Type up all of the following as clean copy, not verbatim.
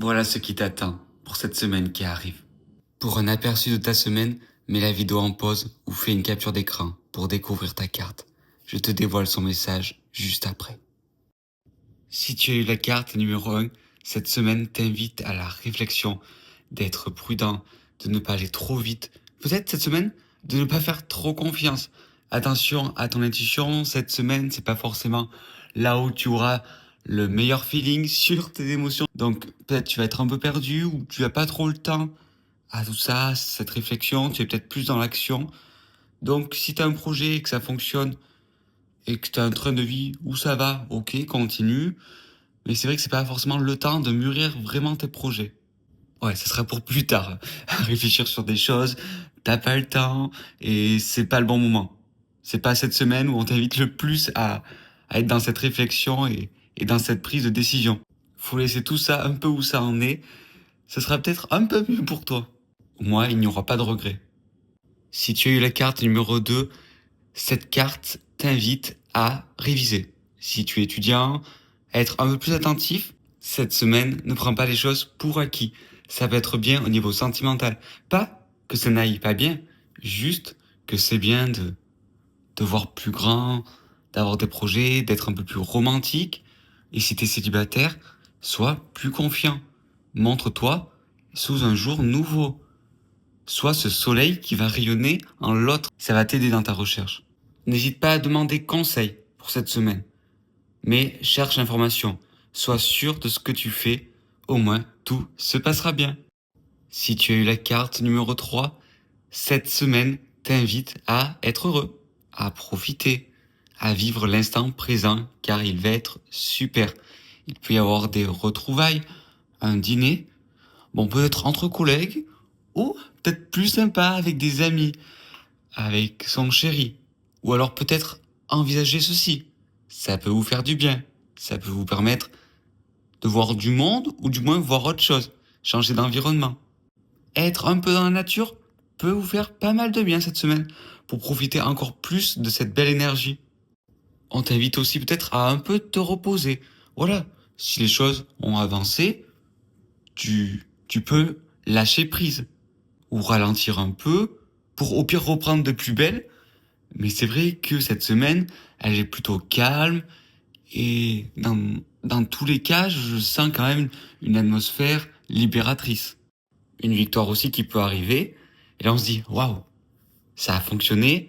Voilà ce qui t'attend pour cette semaine qui arrive. Pour un aperçu de ta semaine, mets la vidéo en pause ou fais une capture d'écran pour découvrir ta carte. Je te dévoile son message juste après. Si tu as eu la carte numéro 1, cette semaine t'invite à la réflexion, d'être prudent, de ne pas aller trop vite. Peut-être cette semaine, de ne pas faire trop confiance. Attention à ton intuition, cette semaine, c'est pas forcément là où tu auras le meilleur feeling sur tes émotions. Donc peut-être tu vas être un peu perdu ou tu n'as pas trop le temps à tout ça, cette réflexion, tu es peut-être plus dans l'action. Donc si tu as un projet et que ça fonctionne et que tu as un train de vie où ça va, ok, continue. Mais c'est vrai que c'est pas forcément le temps de mûrir vraiment tes projets. Ouais, ça sera pour plus tard. Réfléchir sur des choses, t'as pas le temps et c'est pas le bon moment. C'est pas cette semaine où on t'invite le plus à être dans cette réflexion et dans cette prise de décision. Faut laisser tout ça un peu où ça en est. Ça sera peut-être un peu mieux pour toi. Au moins, il n'y aura pas de regrets. Si tu as eu la carte numéro 2, cette carte t'invite à réviser. Si tu es étudiant, à être un peu plus attentif, cette semaine, ne prends pas les choses pour acquis. Ça va être bien au niveau sentimental. Pas que ça n'aille pas bien, juste que c'est bien de voir plus grand, d'avoir des projets, d'être un peu plus romantique. Et si t'es célibataire, sois plus confiant. Montre-toi sous un jour nouveau. Sois ce soleil qui va rayonner en l'autre. Ça va t'aider dans ta recherche. N'hésite pas à demander conseil pour cette semaine. Mais cherche l'information. Sois sûr de ce que tu fais. Au moins, tout se passera bien. Si tu as eu la carte numéro 3, cette semaine t'invite à être heureux, à profiter, à vivre l'instant présent car il va être super. Il peut y avoir des retrouvailles, un dîner, bon peut-être entre collègues ou peut-être plus sympa avec des amis, avec son chéri. Ou alors peut-être envisager ceci. Ça peut vous faire du bien. Ça peut vous permettre de voir du monde ou du moins voir autre chose. Changer d'environnement. Être un peu dans la nature peut vous faire pas mal de bien cette semaine pour profiter encore plus de cette belle énergie. On t'invite aussi peut-être à un peu te reposer. Voilà, si les choses ont avancé, tu peux lâcher prise ou ralentir un peu pour au pire reprendre de plus belle. Mais c'est vrai que cette semaine, elle est plutôt calme et dans tous les cas, je sens quand même une atmosphère libératrice. Une victoire aussi qui peut arriver. Et là, on se dit, waouh, ça a fonctionné,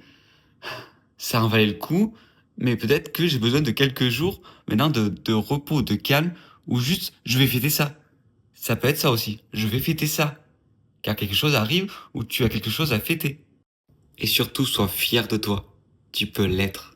ça en valait le coup, mais peut-être que j'ai besoin de quelques jours maintenant de repos, de calme, ou juste, je vais fêter ça. Ça peut être ça aussi, je vais fêter ça. Car quelque chose arrive ou tu as quelque chose à fêter. Et surtout, sois fier de toi. Tu peux l'être.